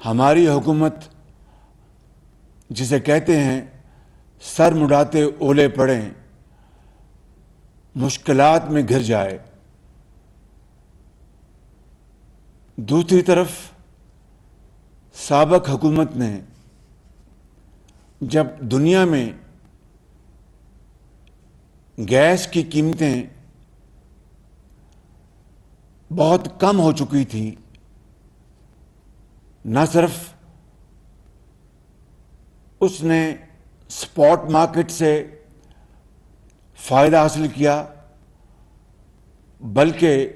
ہماری حکومت جسے کہتے ہیں سر مڑاتے اولے پڑیں، مشکلات میں گھر جائے، دوسری طرف سابق حکومت نے جب دنیا میں گیس کی قیمتیں بہت کم ہو چکی تھیں، نہ صرف اس نے اسپاٹ مارکیٹ سے فائدہ حاصل کیا بلکہ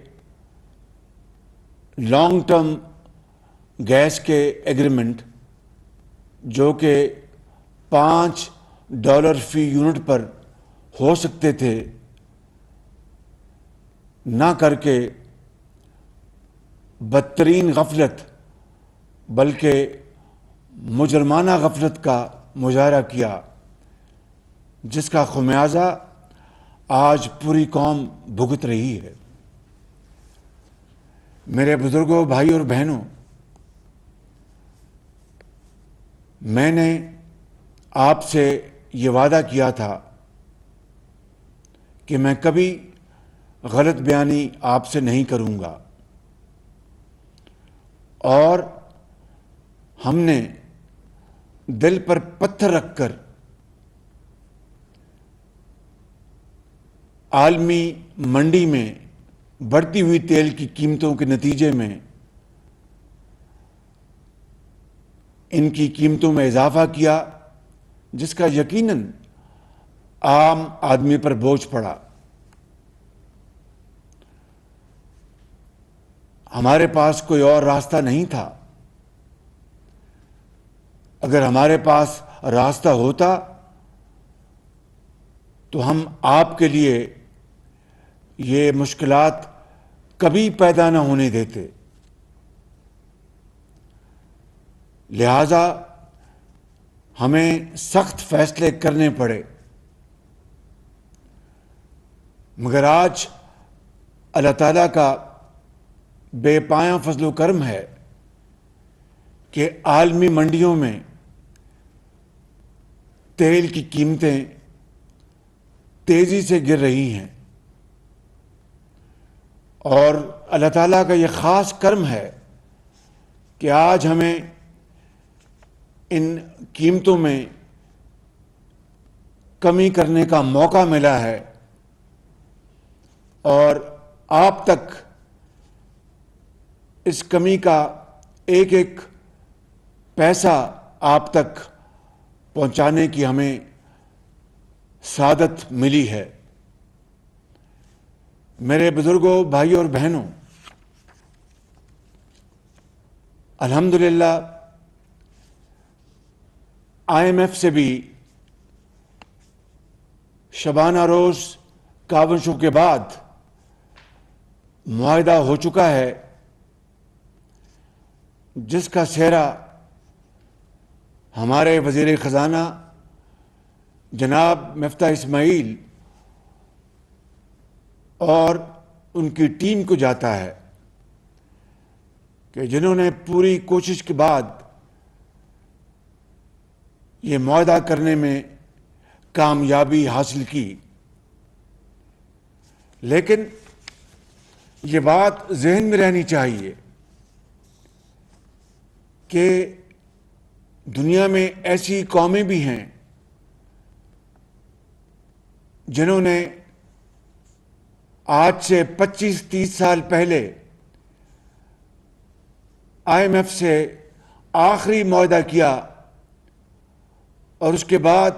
لانگ ٹرم گیس کے ایگریمنٹ جو کہ $5 فی یونٹ پر ہو سکتے تھے نہ کر کے بدترین غفلت بلکہ مجرمانہ غفلت کا مظاہرہ کیا، جس کا خمیازہ آج پوری قوم بھگت رہی ہے۔ میرے بزرگوں، بھائی اور بہنوں، میں نے آپ سے یہ وعدہ کیا تھا کہ میں کبھی غلط بیانی آپ سے نہیں کروں گا، اور ہم نے دل پر پتھر رکھ کر عالمی منڈی میں بڑھتی ہوئی تیل کی قیمتوں کے نتیجے میں ان کی قیمتوں میں اضافہ کیا، جس کا یقیناً عام آدمی پر بوجھ پڑا۔ ہمارے پاس کوئی اور راستہ نہیں تھا۔ اگر ہمارے پاس راستہ ہوتا تو ہم آپ کے لیے یہ مشکلات کبھی پیدا نہ ہونے دیتے۔ لہذا ہمیں سخت فیصلے کرنے پڑے، مگر آج اللہ تعالیٰ کا بے پایاں فضل و کرم ہے کہ عالمی منڈیوں میں تیل کی قیمتیں تیزی سے گر رہی ہیں، اور اللہ تعالیٰ کا یہ خاص کرم ہے کہ آج ہمیں ان قیمتوں میں کمی کرنے کا موقع ملا ہے، اور آپ تک اس کمی کا ایک ایک پیسہ آپ تک پہنچانے کی ہمیں سعادت ملی ہے۔ میرے بزرگوں، بھائی اور بہنوں، الحمدللہ IMF سے بھی شبانہ روز کاوشوں کے بعد معاہدہ ہو چکا ہے، جس کا سہرا ہمارے وزیر خزانہ جناب مفتاح اسماعیل اور ان کی ٹیم کو جاتا ہے، کہ جنہوں نے پوری کوشش کے بعد یہ معاہدہ کرنے میں کامیابی حاصل کی۔ لیکن یہ بات ذہن میں رہنی چاہیے کہ دنیا میں ایسی قومیں بھی ہیں جنہوں نے آج سے 25-30 سال پہلے IMF سے آخری معاہدہ کیا، اور اس کے بعد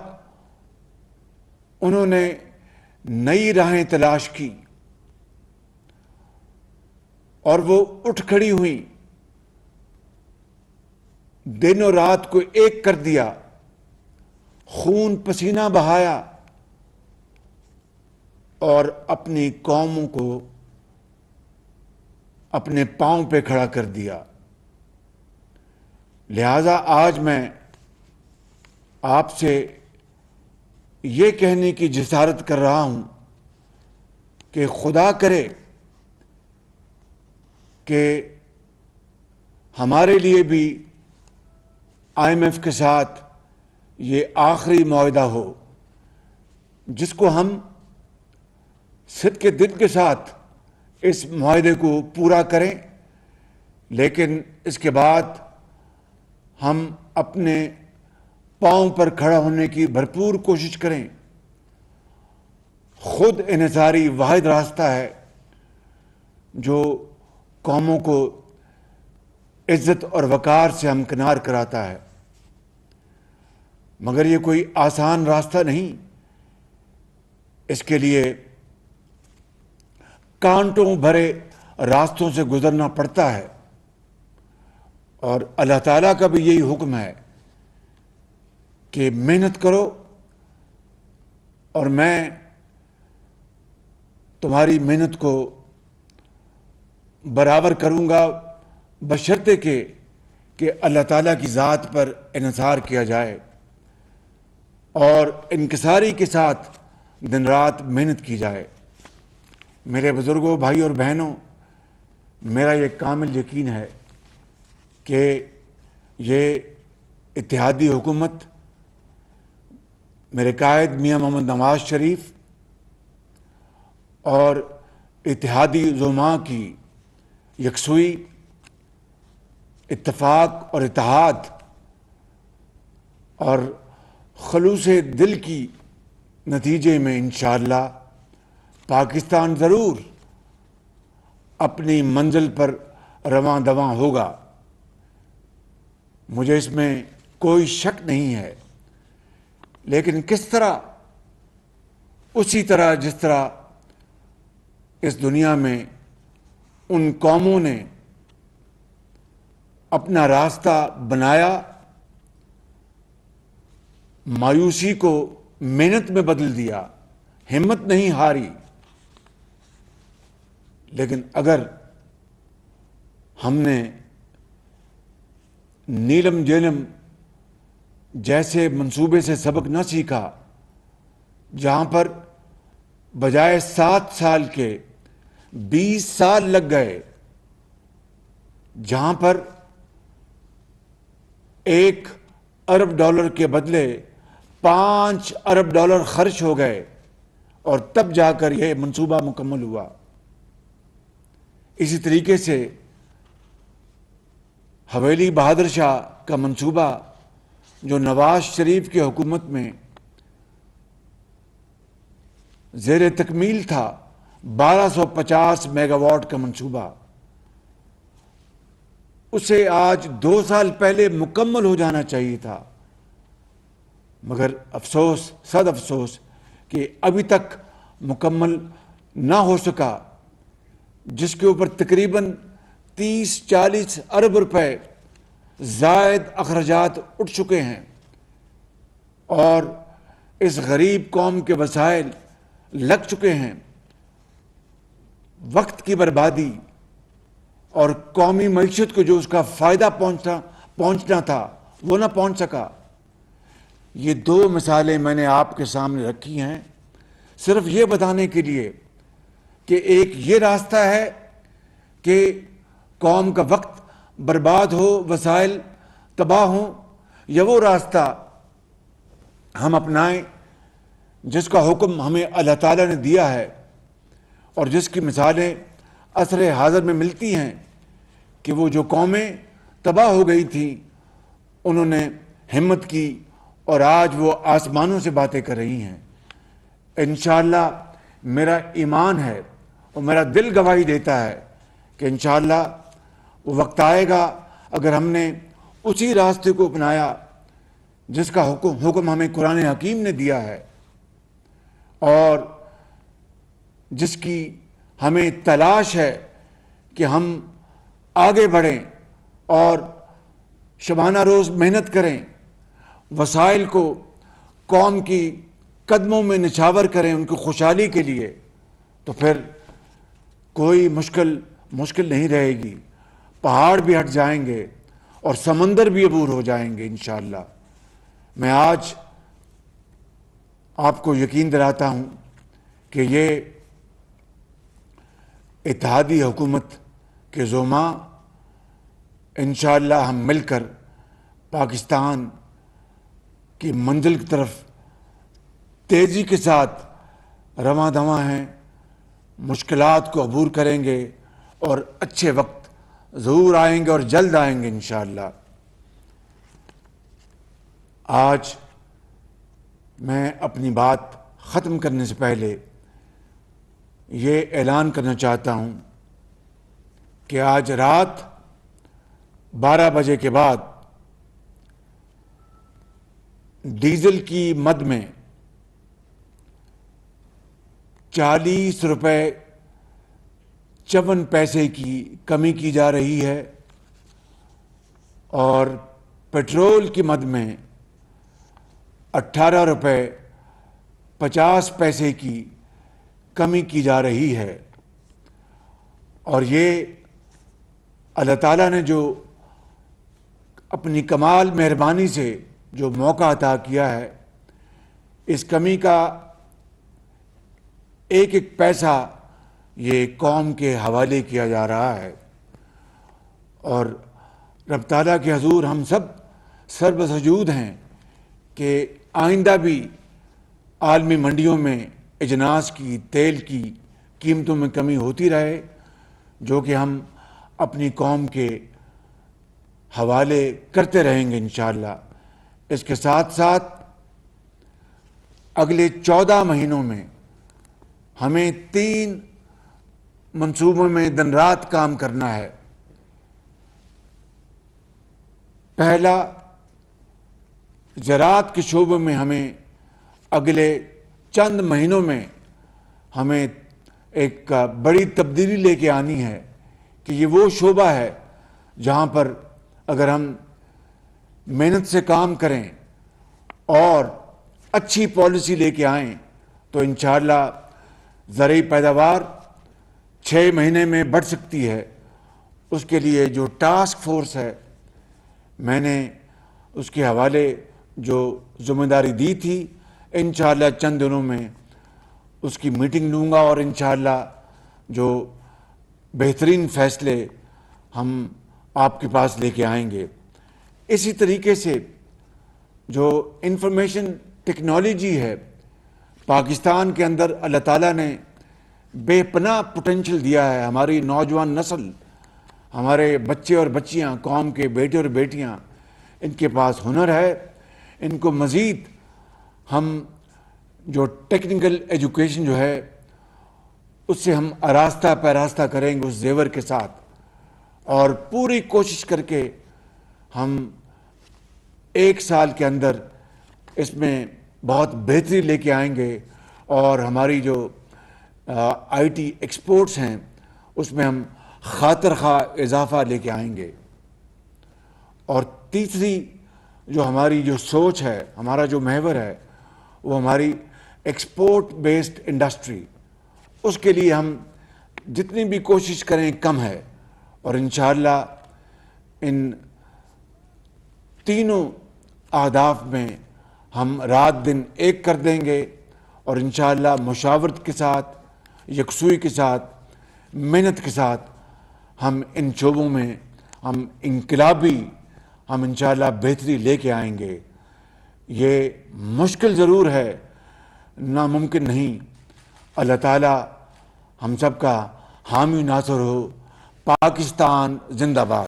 انہوں نے نئی راہیں تلاش کی اور وہ اٹھ کھڑی ہوئیں، دن اور رات کو ایک کر دیا، خون پسینہ بہایا اور اپنی قوموں کو اپنے پاؤں پہ کھڑا کر دیا۔ لہذا آج میں آپ سے یہ کہنے کی جسارت کر رہا ہوں کہ خدا کرے کہ ہمارے لیے بھی IMF کے ساتھ یہ آخری معاہدہ ہو جس کو ہم صدق کے دل کے ساتھ اس معاہدے کو پورا کریں، لیکن اس کے بعد ہم اپنے پاؤں پر کھڑا ہونے کی بھرپور کوشش کریں۔ خود انحصاری واحد راستہ ہے جو قوموں کو عزت اور وقار سے ہمکنار کراتا ہے، مگر یہ کوئی آسان راستہ نہیں۔ اس کے لیے کانٹوں بھرے راستوں سے گزرنا پڑتا ہے، اور اللہ تعالیٰ کا بھی یہی حکم ہے کہ محنت کرو اور میں تمہاری محنت کو برابر کروں گا، بشرطے کہ اللہ تعالیٰ کی ذات پر انحصار کیا جائے اور انکساری کے ساتھ دن رات محنت کی جائے۔ میرے بزرگوں، بھائی اور بہنوں، میرا یہ کامل یقین ہے کہ یہ اتحادی حکومت میرے قائد میاں محمد نواز شریف اور اتحادی زعماء کی یکسوئی، اتفاق اور اتحاد اور خلوص دل کی نتیجے میں انشاءاللہ پاکستان ضرور اپنی منزل پر رواں دواں ہوگا، مجھے اس میں کوئی شک نہیں ہے۔ لیکن کس طرح؟ اسی طرح جس طرح اس دنیا میں ان قوموں نے اپنا راستہ بنایا، مایوسی کو محنت میں بدل دیا، ہمت نہیں ہاری، لیکن اگر ہم نے نیلم جیلم جیسے منصوبے سے سبق نہ سیکھا، جہاں پر بجائے 7 سال کے 20 سال لگ گئے، جہاں پر $1 ارب کے بدلے $5 ارب خرچ ہو گئے، اور تب جا کر یہ منصوبہ مکمل ہوا۔ اسی طریقے سے حویلی بہادر شاہ کا منصوبہ جو نواز شریف کی حکومت میں زیر تکمیل تھا، 1250 میگا واٹ کا منصوبہ، اسے آج 2 سال پہلے مکمل ہو جانا چاہیے تھا، مگر افسوس، صد افسوس کہ ابھی تک مکمل نہ ہو سکا، جس کے اوپر تقریباً 30-40 ارب روپے زائد اخراجات اٹھ چکے ہیں، اور اس غریب قوم کے وسائل لگ چکے ہیں۔ وقت کی بربادی اور قومی معیشت کو جو اس کا فائدہ پہنچنا تھا وہ نہ پہنچ سکا۔ یہ 2 مثالیں میں نے آپ کے سامنے رکھی ہیں صرف یہ بتانے کے لیے کہ ایک یہ راستہ ہے کہ قوم کا وقت برباد ہو، وسائل تباہ ہوں، یا وہ راستہ ہم اپنائیں جس کا حکم ہمیں اللہ تعالیٰ نے دیا ہے، اور جس کی مثالیں عصر حاضر میں ملتی ہیں کہ وہ جو قومیں تباہ ہو گئی تھیں انہوں نے ہمت کی اور آج وہ آسمانوں سے باتیں کر رہی ہیں۔ انشاءاللہ میرا ایمان ہے اور میرا دل گواہی دیتا ہے کہ انشاءاللہ وہ وقت آئے گا، اگر ہم نے اسی راستے کو اپنایا جس کا حکم ہمیں قرآن حکیم نے دیا ہے، اور جس کی ہمیں تلاش ہے کہ ہم آگے بڑھیں اور شبانہ روز محنت کریں، وسائل کو قوم کی قدموں میں نچھاور کریں ان کی خوشحالی کے لیے، تو پھر کوئی مشکل نہیں رہے گی، پہاڑ بھی ہٹ جائیں گے اور سمندر بھی عبور ہو جائیں گے انشاءاللہ۔ میں آج آپ کو یقین دلاتا ہوں کہ یہ اتحادی حکومت کے زعماء انشاءاللہ ہم مل کر پاکستان کی منزل کی طرف تیزی کے ساتھ رواں دواں ہیں، مشکلات کو عبور کریں گے اور اچھے وقت ضرور آئیں گے اور جلد آئیں گے انشاءاللہ۔ آج میں اپنی بات ختم کرنے سے پہلے یہ اعلان کرنا چاہتا ہوں کہ آج رات 12 بجے کے بعد ڈیزل کی مد میں 40 روپے 54 پیسے کی کمی کی جا رہی ہے اور پیٹرول کی مد میں 18 روپے 50 پیسے کی کمی کی جا رہی ہے، اور یہ اللہ تعالیٰ نے جو اپنی کمال مہربانی سے جو موقع عطا کیا ہے، اس کمی کا ایک ایک پیسہ یہ قوم کے حوالے کیا جا رہا ہے، اور رب تعالیٰ کے حضور ہم سب سر بسجود ہیں کہ آئندہ بھی عالمی منڈیوں میں اجناس کی، تیل کی قیمتوں میں کمی ہوتی رہے، جو کہ ہم اپنی قوم کے حوالے کرتے رہیں گے انشاءاللہ۔ اس کے ساتھ ساتھ اگلے 14 مہینوں میں ہمیں 3 منصوبوں میں دن رات کام کرنا ہے۔ پہلا، زراعت کے شعبے میں ہمیں اگلے چند مہینوں میں ہمیں ایک بڑی تبدیلی لے کے آنی ہے کہ یہ وہ شعبہ ہے جہاں پر اگر ہم محنت سے کام کریں اور اچھی پالیسی لے کے آئیں تو انشاءاللہ زرعی پیداوار 6 مہینے میں بڑھ سکتی ہے۔ اس کے لیے جو ٹاسک فورس ہے، میں نے اس کے حوالے جو ذمہ داری دی تھی، انشاءاللہ چند دنوں میں اس کی میٹنگ لوں گا اور انشاءاللہ جو بہترین فیصلے ہم آپ کے پاس لے کے آئیں گے۔ اسی طریقے سے جو انفارمیشن ٹیکنالوجی ہے، پاکستان کے اندر اللہ تعالیٰ نے بے پناہ پوٹینشل دیا ہے۔ ہماری نوجوان نسل، ہمارے بچے اور بچیاں، قوم کے بیٹے اور بیٹیاں، ان کے پاس ہنر ہے۔ ان کو مزید ہم جو ٹیکنیکل ایجوکیشن جو ہے اس سے ہم آراستہ پیراستہ کریں گے اس زیور کے ساتھ، اور پوری کوشش کر کے ہم 1 سال کے اندر اس میں بہت بہتری لے کے آئیں گے، اور ہماری جو آئی ٹی ایکسپورٹس ہیں اس میں ہم خاطر خواہ اضافہ لے کے آئیں گے۔ اور تیسری جو ہماری جو سوچ ہے، ہمارا جو محور ہے، وہ ہماری ایکسپورٹ بیسڈ انڈسٹری، اس کے لیے ہم جتنی بھی کوشش کریں کم ہے، اور انشاءاللہ ان تینوں اہداف میں ہم رات دن ایک کر دیں گے، اور انشاءاللہ مشاورت کے ساتھ، یکسوئی کے ساتھ، محنت کے ساتھ ہم ان شعبوں میں ہم انقلابی ہم انشاءاللہ بہتری لے کے آئیں گے۔ یہ مشکل ضرور ہے، ناممکن نہیں۔ اللہ تعالیٰ ہم سب کا حامی ناصر ہو۔ پاکستان زندہ باد۔